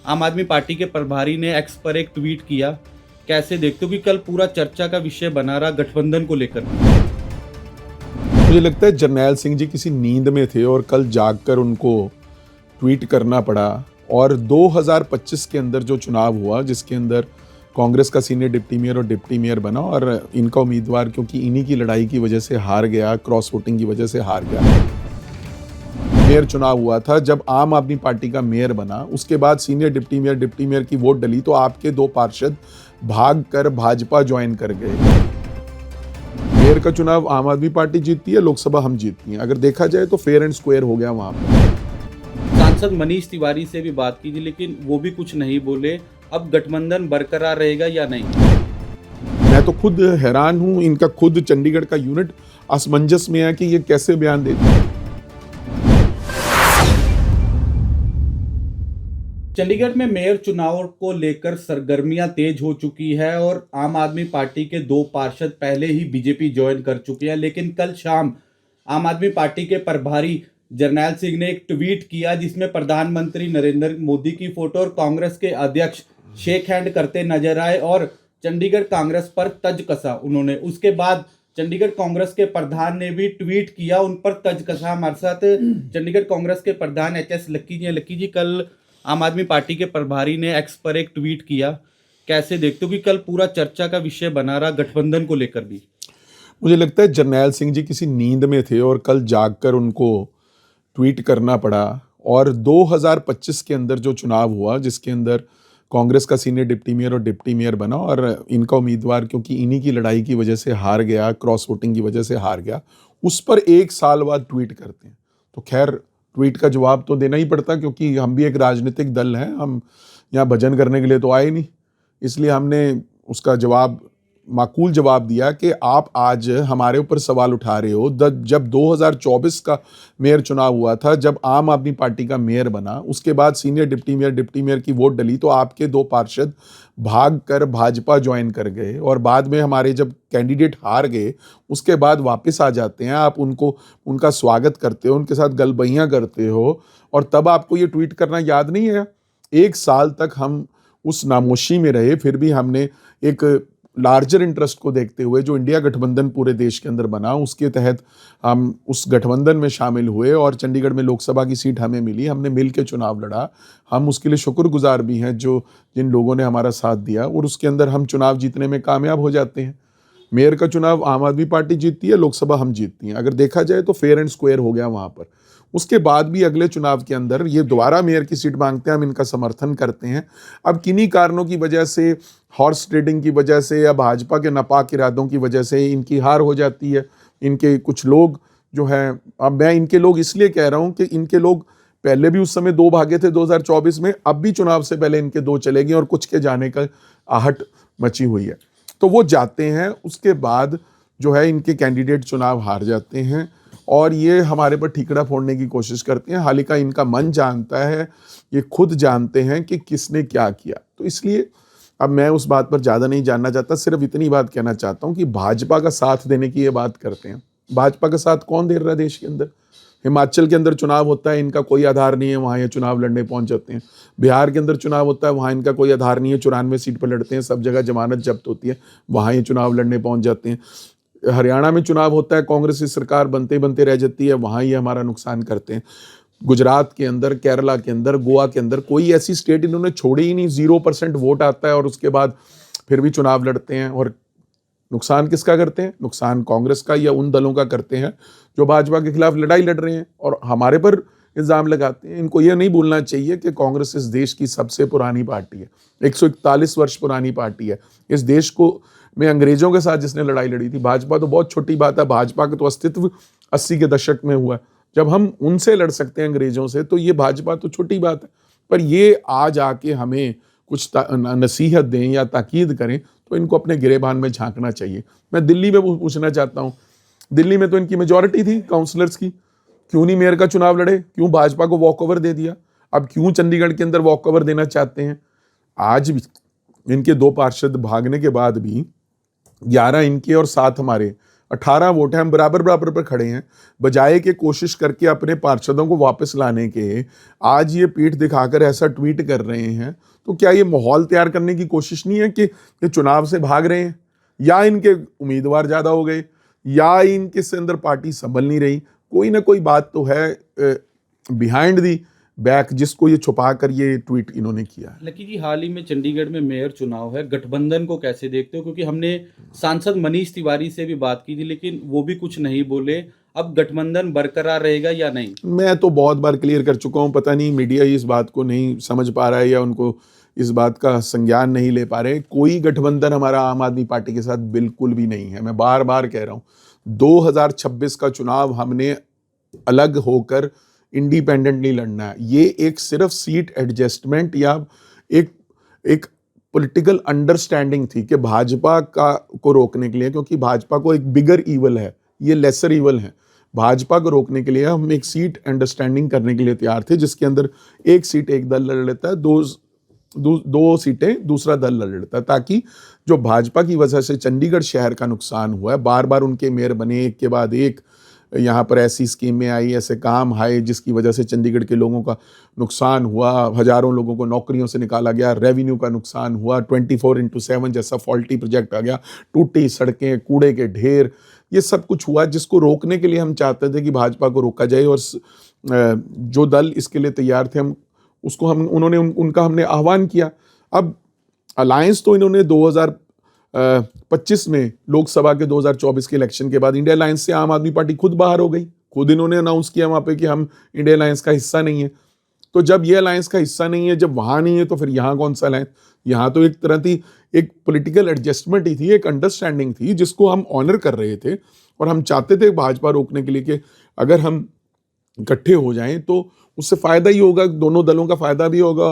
आम आदमी पार्टी के प्रभारी ने एक्स पर एक ट्वीट किया। कैसे देखते हो कि कल पूरा चर्चा का विषय बना रहा गठबंधन को लेकर? मुझे लगता है जरनैल सिंह जी किसी नींद में थे और कल जागकर उनको ट्वीट करना पड़ा। और 2025 के अंदर जो चुनाव हुआ जिसके अंदर कांग्रेस का सीनियर डिप्टी मेयर और डिप्टी मेयर बना और इनका उम्मीदवार क्योंकि इन्हीं की लड़ाई की वजह से हार गया, क्रॉस वोटिंग की वजह से हार गया। मेयर चुनाव हुआ था, जब आम आदमी पार्टी का मेयर बना उसके बाद सीनियर डिप्टी मेयर की वोट डली तो आपके 2 पार्षद भाग कर भाजपा ज्वाइन कर गए। मेयर का चुनाव आम आदमी पार्टी जीतती है, लोकसभा हम जीतती हैं। अगर देखा जाए तो फेयर एंड स्क्वायर हो गया वहां पर। सांसद मनीष तिवारी से भी बात की थी लेकिन वो भी कुछ नहीं बोले। अब गठबंधन बरकरार रहेगा या नहीं? मैं तो खुद हैरान हूं, इनका खुद चंडीगढ़ का यूनिट असमंजस में है कि ये कैसे बयान देते हैं। चंडीगढ़ में मेयर चुनाव को लेकर सरगर्मियां तेज हो चुकी है और आम आदमी पार्टी के 2 पार्षद पहले ही बीजेपी ज्वाइन कर चुके हैं। लेकिन कल शाम आम आदमी पार्टी के प्रभारी जरनैल सिंह ने एक ट्वीट किया जिसमें प्रधानमंत्री नरेंद्र मोदी की फोटो और कांग्रेस के अध्यक्ष शेक हैंड करते नजर आए और चंडीगढ़ कांग्रेस पर तज कसा उन्होंने। उसके बाद चंडीगढ़ कांग्रेस के प्रधान ने भी ट्वीट किया, उन पर तज कसा। हमारे साथ चंडीगढ़ कांग्रेस के प्रधान एच.एस. लक्की जी हैं। लक्की जी, कल आम आदमी पार्टी के प्रभारी ने एक्स पर एक ट्वीट किया। कैसे देखते हो कि कल पूरा चर्चा का विषय बना रहा गठबंधन को लेकर भी? मुझे लगता है जरनैल सिंह जी किसी नींद में थे और कल जागकर उनको ट्वीट करना पड़ा। और 2025 के अंदर जो चुनाव हुआ जिसके अंदर कांग्रेस का सीनियर डिप्टी मेयर और डिप्टी मेयर बना और इनका उम्मीदवार क्योंकि इन्हीं की लड़ाई की वजह से हार गया, क्रॉस वोटिंग की वजह से हार गया, उस पर 1 साल बाद ट्वीट करते हैं। तो खैर ट्वीट का जवाब तो देना ही पड़ता क्योंकि हम भी एक राजनीतिक दल हैं, हम यहाँ भजन करने के लिए तो आए नहीं। इसलिए हमने उसका जवाब माकूल जवाब दिया कि आप आज हमारे ऊपर सवाल उठा रहे हो। जब 2024 का मेयर चुनाव हुआ था, जब आम आदमी पार्टी का मेयर बना उसके बाद सीनियर डिप्टी मेयर की वोट डली तो आपके 2 पार्षद भाग कर भाजपा ज्वाइन कर गए और बाद में हमारे जब कैंडिडेट हार गए उसके बाद वापस आ जाते हैं। आप उनका स्वागत करते हो, उनके साथ गलबहियाँ करते हो और तब आपको ये ट्वीट करना याद नहीं है। 1 साल तक हम उस नामोशी में रहे, फिर भी हमने एक लार्जर इंटरेस्ट को देखते हुए जो इंडिया गठबंधन पूरे देश के अंदर बना उसके तहत हम उस गठबंधन में शामिल हुए और चंडीगढ़ में लोकसभा की सीट हमें मिली। हमने मिल के चुनाव लड़ा। हम उसके लिए शुक्रगुजार भी हैं जिन लोगों ने हमारा साथ दिया और उसके अंदर हम चुनाव जीतने में कामयाब हो जाते हैं। मेयर का चुनाव आम आदमी पार्टी जीतती है, लोकसभा हम जीतती हैं। अगर देखा जाए तो फेयर एंड स्क्वायर हो गया वहाँ पर। उसके बाद भी अगले चुनाव के अंदर ये दोबारा मेयर की सीट मांगते हैं, हम इनका समर्थन करते हैं। अब किन्हीं कारणों की वजह से, हॉर्स ट्रेडिंग की वजह से या भाजपा के नापाक इरादों की वजह से इनकी हार हो जाती है। इनके कुछ लोग जो हैं, अब मैं इनके लोग इसलिए कह रहा हूँ कि इनके लोग पहले भी उस समय 2 भागे थे 2024 में, अब भी चुनाव से पहले इनके 2 चले गए और कुछ के जाने का आहट मची हुई है। तो वो जाते हैं, उसके बाद जो है इनके कैंडिडेट चुनाव हार जाते हैं और ये हमारे पर ठीकरा फोड़ने की कोशिश करते हैं। हालांकि इनका मन जानता है, ये खुद जानते हैं कि किसने क्या किया। तो इसलिए अब मैं उस बात पर ज़्यादा नहीं जानना चाहता, सिर्फ इतनी बात कहना चाहता हूँ कि भाजपा का साथ देने की ये बात करते हैं। भाजपा का साथ कौन दे रहा है देश के अंदर? हिमाचल के अंदर चुनाव होता है, इनका कोई आधार नहीं है, वहाँ ये चुनाव लड़ने पहुँच जाते हैं। बिहार के अंदर चुनाव होता है, वहाँ इनका कोई आधार नहीं है, 94 सीट पर लड़ते हैं, सब जगह जमानत जब्त होती है, वहाँ ये चुनाव लड़ने पहुँच जाते हैं। हरियाणा में चुनाव होता है, कांग्रेस की सरकार बनते बनते रह जाती है, वहाँ ये हमारा नुकसान करते हैं। गुजरात के अंदर, केरला के अंदर, गोवा के अंदर कोई ऐसी स्टेट इन्होंने छोड़ी ही नहीं। 0% वोट आता है और उसके बाद फिर भी चुनाव लड़ते हैं। और नुकसान किसका करते हैं? नुकसान कांग्रेस का या उन दलों का करते हैं जो भाजपा के खिलाफ लड़ाई लड़ रहे हैं और हमारे पर इल्ज़ाम लगाते हैं। इनको यह नहीं भूलना चाहिए कि कांग्रेस इस देश की सबसे पुरानी पार्टी है, 141 वर्ष पुरानी पार्टी है। इस देश को में अंग्रेजों के साथ जिसने लड़ाई लड़ी थी, भाजपा तो बहुत छोटी बात है। भाजपा का तो अस्तित्व 80 के दशक में हुआ। जब हम उनसे लड़ सकते हैं अंग्रेजों से, तो ये भाजपा तो छोटी बात है। पर ये आज आके हमें कुछ नसीहत दें या ताकीद करें तो इनको अपने गिरेबान में झांकना चाहिए। मैं दिल्ली में पूछना चाहता हूँ, दिल्ली में तो इनकी मेजॉरिटी थी काउंसलर्स की, क्यों नहीं मेयर का चुनाव लड़े? क्यों भाजपा को वॉक ओवर दे दिया? अब क्यों चंडीगढ़ के अंदर वॉक ओवर देना चाहते हैं? आज भी इनके 2 पार्षद भागने के बाद भी 11 इनके और 7 हमारे 18 वोट हैं, हम बराबर बराबर पर खड़े हैं। बजाय के कोशिश करके अपने पार्षदों को वापस लाने के आज ये पीठ दिखाकर ऐसा ट्वीट कर रहे हैं, तो क्या ये माहौल तैयार करने की कोशिश नहीं है कि ये चुनाव से भाग रहे हैं, या इनके उम्मीदवार ज्यादा हो गए, या इनके से अंदर पार्टी संभल नहीं रही? कोई ना कोई बात तो है बिहाइंड दी बैक, जिसको ये छुपा कर ये ट्वीट इन्होंने किया है। लेकिन जी हाल ही में चंडीगढ़ में मेयर चुनाव है, गठबंधन को कैसे देखते हो? क्योंकि हमने सांसद मनीष तिवारी से भी बात की थी, लेकिन वो भी कुछ नहीं बोले। अब गठबंधन बरकरार रहेगा या नहीं? मैं तो बहुत बार क्लियर कर चुका हूं, पता नहीं मीडिया इस बात को नहीं समझ पा रहा है या उनको इस बात का संज्ञान नहीं ले पा रहे। कोई गठबंधन हमारा आम आदमी पार्टी के साथ बिल्कुल भी नहीं है। मैं बार बार कह रहा हूं, 2026 का चुनाव हमने अलग होकर इंडिपेंडेंटली लड़ना है। ये एक सिर्फ सीट एडजस्टमेंट या एक एक पॉलिटिकल अंडरस्टैंडिंग थी कि भाजपा का को रोकने के लिए, क्योंकि भाजपा को एक बिगर ईवल है, ये लेसर ईवल है। भाजपा को रोकने के लिए हम एक सीट अंडरस्टैंडिंग करने के लिए तैयार थे, जिसके अंदर एक सीट एक दल लड़ लेता है, दो सीटें दूसरा दल लड़ लेता है, ताकि जो भाजपा की वजह से चंडीगढ़ शहर का नुकसान हुआ है, बार बार उनके मेयर बने एक के बाद एक, यहाँ पर ऐसी स्कीमें आई, ऐसे काम आए जिसकी वजह से चंडीगढ़ के लोगों का नुकसान हुआ, हजारों लोगों को नौकरियों से निकाला गया, रेवेन्यू का नुकसान हुआ, 24/7 जैसा फॉल्टी प्रोजेक्ट आ गया, टूटी सड़कें, कूड़े के ढेर, ये सब कुछ हुआ, जिसको रोकने के लिए हम चाहते थे कि भाजपा को रोका जाए। और जो दल इसके लिए तैयार थे, हम उसको उनका हमने आह्वान किया। अब अलायंस तो इन्होंने 2025 में लोकसभा के 2024 के इलेक्शन के बाद इंडिया अलायंस से आम आदमी पार्टी खुद बाहर हो गई। खुद इन्होंने अनाउंस किया वहां पे कि हम इंडिया अलायंस का हिस्सा नहीं है। तो जब ये अलायंस का हिस्सा नहीं है, जब वहां नहीं है, तो फिर यहाँ कौन सा अलायंस? यहाँ तो एक तरह की एक पॉलिटिकल एडजस्टमेंट ही थी, एक अंडरस्टैंडिंग थी, जिसको हम ऑनर कर रहे थे। और हम चाहते थे भाजपा रोकने के लिए कि अगर हम इकट्ठे हो जाएं तो उससे फायदा ही होगा, दोनों दलों का फायदा भी होगा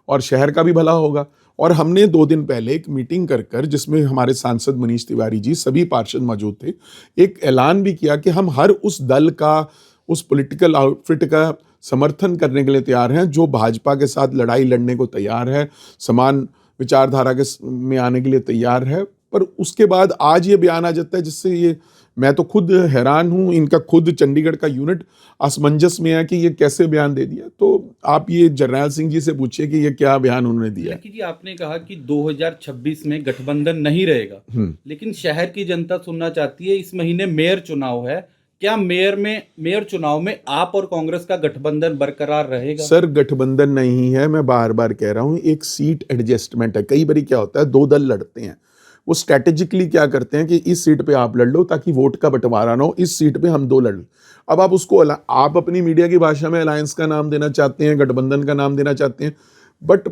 और शहर का भी भला होगा। और हमने 2 दिन पहले एक मीटिंग कर जिसमें हमारे सांसद मनीष तिवारी जी, सभी पार्षद मौजूद थे, एक ऐलान भी किया कि हम हर उस दल का, उस पॉलिटिकल आउटफिट का समर्थन करने के लिए तैयार हैं जो भाजपा के साथ लड़ाई लड़ने को तैयार है, समान विचारधारा में आने के लिए तैयार है। पर उसके बाद आज ये बयान आ जाता है, जिससे ये मैं तो खुद हैरान हूं, इनका खुद चंडीगढ़ का यूनिट असमंजस में है कि ये कैसे बयान दे दिया। तो आप ये जरनैल सिंह जी से पूछिए कि ये क्या बयान उन्होंने दिया। लेकिन जी आपने कहा कि 2026 में गठबंधन नहीं रहेगा, लेकिन शहर की जनता सुनना चाहती है, इस महीने मेयर चुनाव है, क्या मेयर चुनाव में आप और कांग्रेस का गठबंधन बरकरार रहेगा? सर, गठबंधन नहीं है, मैं बार बार कह रहा हूं, एक सीट एडजस्टमेंट है। कई बार क्या होता है, 2 दल लड़ते हैं, वो स्ट्रेटेजिकली क्या करते हैं कि इस सीट पे आप लड़ लो ताकि वोट का बंटवारा ना हो, इस सीट पे हम 2 लड़ लो। अब आप उसको आप अपनी मीडिया की भाषा में अलायंस का नाम देना चाहते हैं, गठबंधन का नाम देना चाहते हैं, बट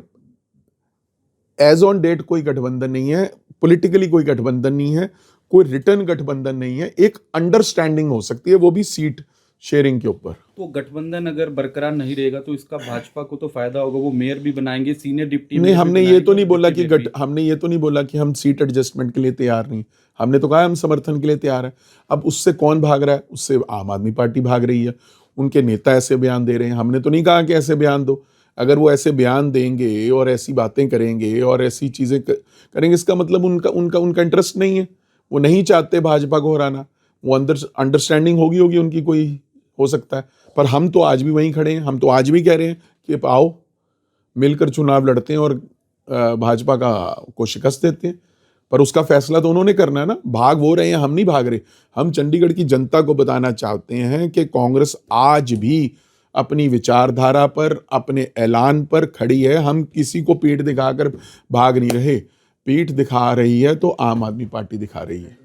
एज ऑन डेट कोई गठबंधन नहीं है, पॉलिटिकली कोई गठबंधन नहीं है, कोई रिटर्न गठबंधन नहीं है। एक अंडरस्टैंडिंग हो सकती है, वो भी सीट शेयरिंग के ऊपर। तो गठबंधन अगर बरकरार नहीं रहेगा तो इसका भाजपा को तो फायदा होगा, वो मेयर भी बनाएंगे, सीनियर डिप्टी नहीं, हमने ये तो नहीं बोला कि हमने ये तो नहीं बोला कि हम सीट एडजस्टमेंट के लिए तैयार नहीं। हमने तो कहा हम समर्थन के लिए तैयार है। अब उससे कौन भाग रहा है? उससे आम आदमी पार्टी भाग रही है, उनके नेता ऐसे बयान दे रहे हैं। हमने तो नहीं कहा कि ऐसे बयान दो। अगर वो ऐसे बयान देंगे और ऐसी बातें करेंगे और ऐसी चीजें करेंगे, इसका मतलब उनका उनका उनका इंटरेस्ट नहीं है, वो नहीं चाहते भाजपा को हराना। वो अंदर अंडरस्टैंडिंग होगी उनकी, कोई हो सकता है। पर हम तो आज भी वहीं खड़े हैं, हम तो आज भी कह रहे हैं कि आओ मिलकर चुनाव लड़ते हैं और भाजपा को शिकस्त देते हैं। पर उसका फैसला तो उन्होंने करना है ना। भाग वो रहे हैं, हम नहीं भाग रहे। हम चंडीगढ़ की जनता को बताना चाहते हैं कि कांग्रेस आज भी अपनी विचारधारा पर, अपने ऐलान पर खड़ी है। हम किसी को पीठ दिखाकर भाग नहीं रहे। पीठ दिखा रही है तो आम आदमी पार्टी दिखा रही है।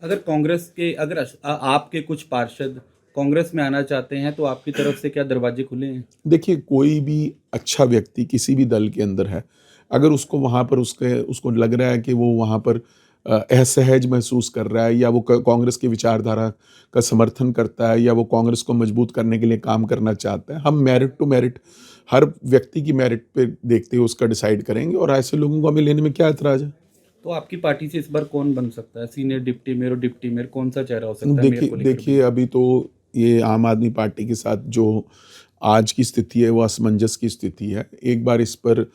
अगर आपके कुछ पार्षद कांग्रेस में आना चाहते हैं तो आपकी तरफ से क्या दरवाजे खुले हैं? देखिए, कोई भी अच्छा व्यक्ति किसी भी दल के अंदर है, अगर उसको वहाँ पर उसको लग रहा है कि वो वहाँ पर असहज महसूस कर रहा है, या वो कांग्रेस की विचारधारा का समर्थन करता है, या वो कांग्रेस को मजबूत करने के लिए काम करना चाहता है, हम मेरिट टू मेरिट, हर व्यक्ति की मेरिट पे देखते हुए उसका डिसाइड करेंगे। और ऐसे लोगों को हमें लेने में क्या एतराज है? तो आपकी पार्टी से इस बार कौन बन सकता है? सीनियर डिप्टी मेयर और डिप्टी मेयर, कौन सा चेहरा हो सकता है? देखिए, अभी तो ये आम आदमी पार्टी के साथ जो आज की स्थिति है वो असमंजस की स्थिति है। एक बार इस पर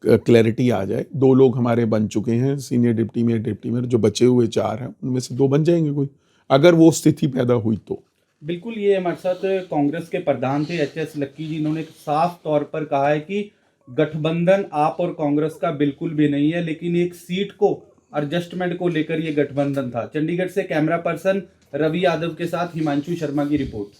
क्लैरिटी आ जाए। 2 लोग हमारे बन चुके हैं, senior deputy mayor, deputy mayor. जो बचे हुए 4 हैं उनमें से 2 बन जाएंगे कोई। अगर वो स्थिति पैदा हुई तो। बिल्कुल, ये हमारे साथ कांग्रेस के प्रधान थे एचएस लक्की जी, इन्होंने साफ तौर पर कहा है कि गठबंधन आप और कांग्रेस का बिल्कुल भी नहीं है, लेकिन एक सीट को एडजस्टमेंट को लेकर ये गठबंधन था। चंडीगढ़ से कैमरा पर्सन रवि यादव के साथ हिमांशु शर्मा की रिपोर्ट।